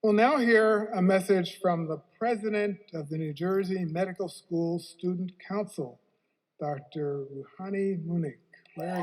We'll now hear a message from the president of the New Jersey Medical School Student Council, Dr. Ruhani Mumick. Where are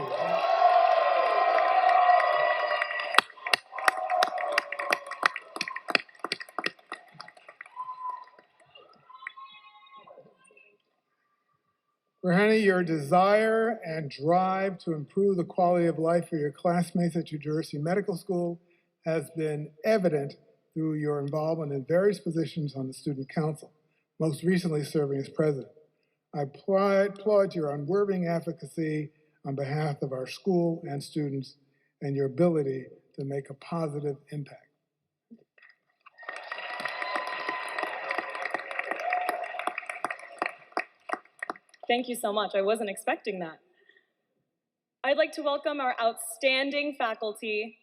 you? Ruhani, your desire and drive to improve the quality of life for your classmates at New Jersey Medical School has been evident through your involvement in various positions on the Student Council, most recently serving as president. I applaud your unwavering advocacy on behalf of our school and students and your ability to make a positive impact. Thank you so much. I wasn't expecting that. I'd like to welcome our outstanding faculty,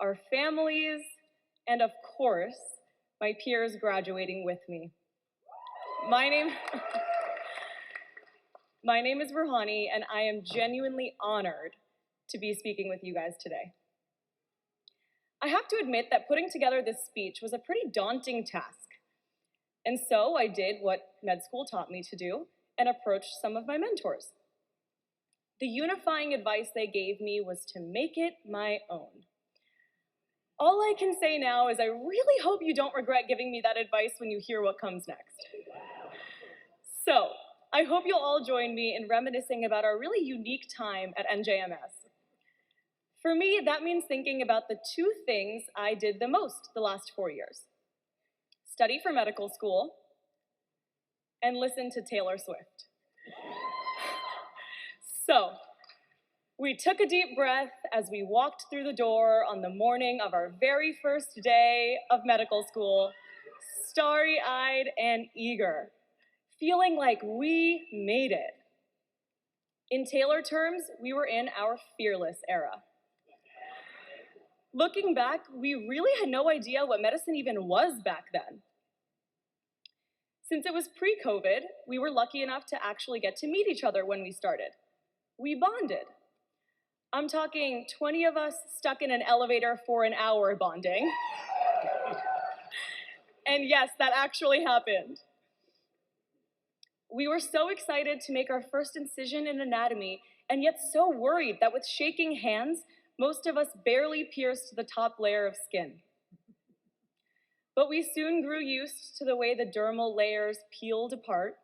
our families, and of course, my peers graduating with me. My name is Ruhani, and I am genuinely honored to be speaking with you guys today. I have to admit that putting together this speech was a pretty daunting task. And so I did what med school taught me to do and approached some of my mentors. The unifying advice they gave me was to make it my own. All I can say now is I really hope you don't regret giving me that advice when you hear what comes next. So, I hope you'll all join me in reminiscing about our really unique time at NJMS. For me, that means thinking about the two things I did the most the last 4 years: study for medical school and listen to Taylor Swift. So, we took a deep breath as we walked through the door on the morning of our very first day of medical school, starry-eyed and eager, feeling like we made it. In Taylor terms, we were in our fearless era. Looking back, we really had no idea what medicine even was back then. Since it was pre-COVID, we were lucky enough to actually get to meet each other when we started. We bonded. I'm talking 20 of us stuck in an elevator for an hour bonding. And yes, that actually happened. We were so excited to make our first incision in anatomy, and yet so worried that with shaking hands, most of us barely pierced the top layer of skin. But we soon grew used to the way the dermal layers peeled apart,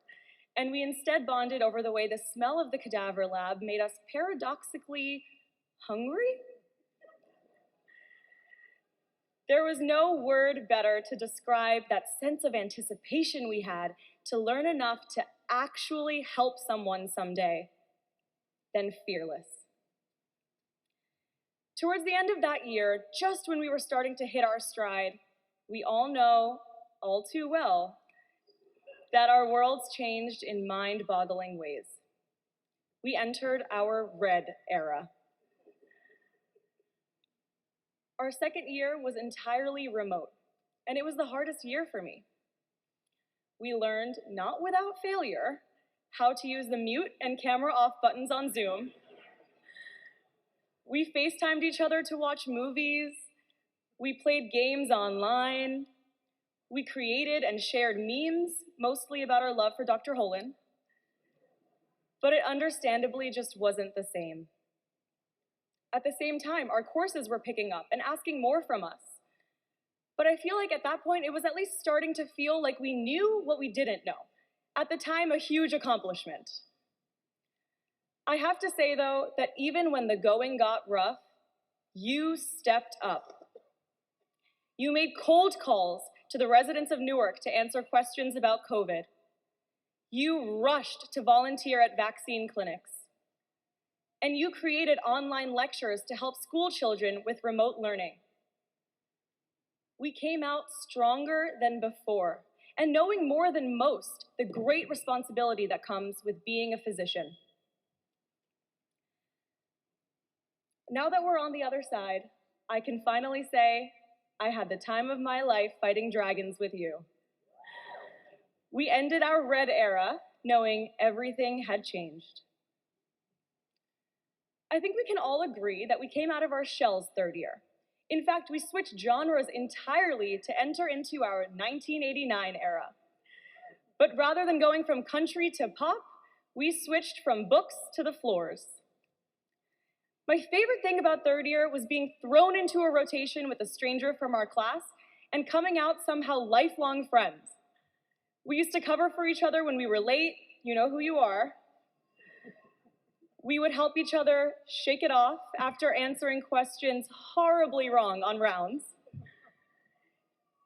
and we instead bonded over the way the smell of the cadaver lab made us paradoxically hungry? There was no word better to describe that sense of anticipation we had to learn enough to actually help someone someday than fearless. Towards the end of that year, just when we were starting to hit our stride, we all know all too well that our worlds changed in mind-boggling ways. We entered our red era. Our second year was entirely remote, and it was the hardest year for me. We learned, not without failure, how to use the mute and camera off buttons on Zoom. We FaceTimed each other to watch movies. We played games online. We created and shared memes, mostly about our love for Dr. Holland. But it understandably just wasn't the same. At the same time, our courses were picking up and asking more from us. But I feel like at that point, it was at least starting to feel like we knew what we didn't know. At the time, a huge accomplishment. I have to say, though, that even when the going got rough, you stepped up. You made cold calls to the residents of Newark to answer questions about COVID. You rushed to volunteer at vaccine clinics. And you created online lectures to help school children with remote learning. We came out stronger than before, and knowing more than most the great responsibility that comes with being a physician. Now that we're on the other side, I can finally say, I had the time of my life fighting dragons with you. We ended our red era knowing everything had changed. I think we can all agree that we came out of our shells third year. In fact, we switched genres entirely to enter into our 1989 era. But rather than going from country to pop, we switched from books to the floors. My favorite thing about third year was being thrown into a rotation with a stranger from our class and coming out somehow lifelong friends. We used to cover for each other when we were late, you know who you are. We would help each other shake it off after answering questions horribly wrong on rounds.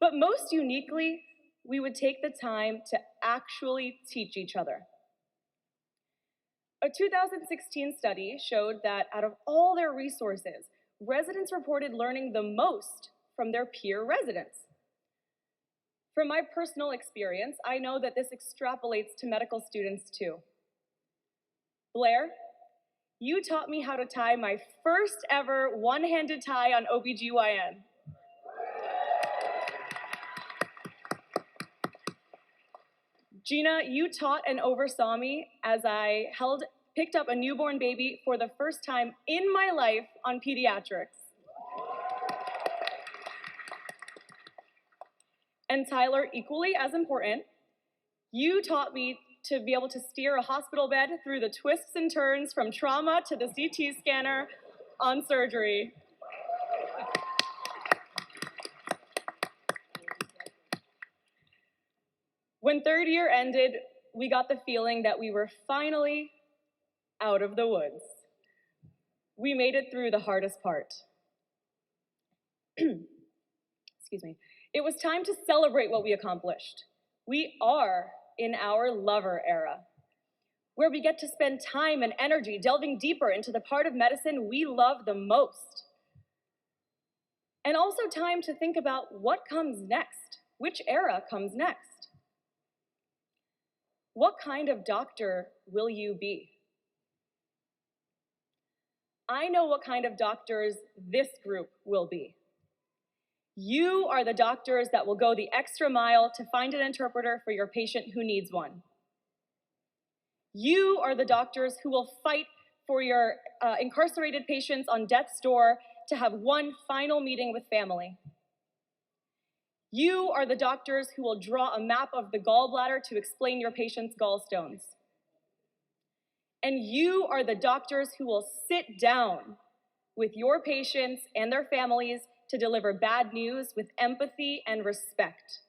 But most uniquely, we would take the time to actually teach each other. A 2016 study showed that out of all their resources, residents reported learning the most from their peer residents. From my personal experience, I know that this extrapolates to medical students too. Blair, you taught me how to tie my first ever one-handed tie on OBGYN. Gina, you taught and oversaw me as I picked up a newborn baby for the first time in my life on pediatrics. And Tyler, equally as important, you taught me to be able to steer a hospital bed through the twists and turns from trauma to the CT scanner on surgery. When third year ended, we got the feeling that we were finally out of the woods. We made it through the hardest part. Excuse me. It was time to celebrate what we accomplished. We are in our lover era, where we get to spend time and energy delving deeper into the part of medicine we love the most. And also time to think about what comes next, which era comes next. What kind of doctor will you be? I know what kind of doctors this group will be. You are the doctors that will go the extra mile to find an interpreter for your patient who needs one. You are the doctors who will fight for your incarcerated patients on death's door to have one final meeting with family. You are the doctors who will draw a map of the gallbladder to explain your patient's gallstones. And you are the doctors who will sit down with your patients and their families to deliver bad news with empathy and respect.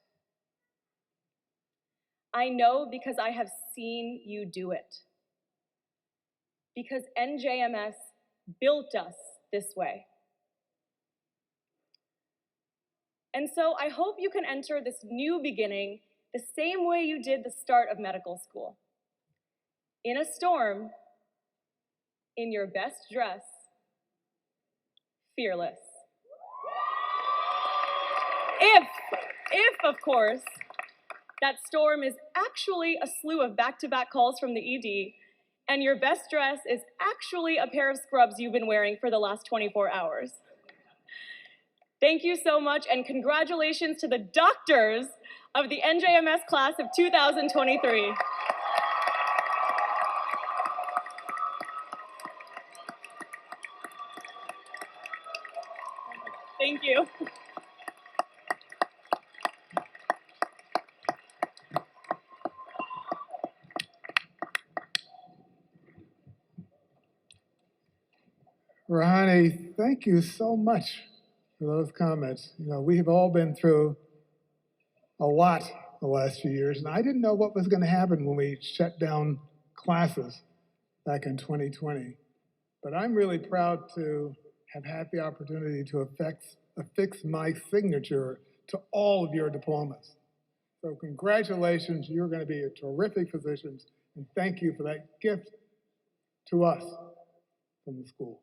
I know because I have seen you do it. Because NJMS built us this way. And so I hope you can enter this new beginning the same way you did the start of medical school. In a storm, in your best dress, fearless. If, of course, that storm is actually a slew of back-to-back calls from the ED, and your best dress is actually a pair of scrubs you've been wearing for the last 24 hours. Thank you so much, and congratulations to the doctors of the NJMS Class of 2023. Thank you. Ruhani, thank you so much for those comments. You know, we have all been through a lot the last few years, and I didn't know what was going to happen when we shut down classes back in 2020. But I'm really proud to have had the opportunity to affix my signature to all of your diplomas. So congratulations, you're going to be terrific physicians, and thank you for that gift to us from the school.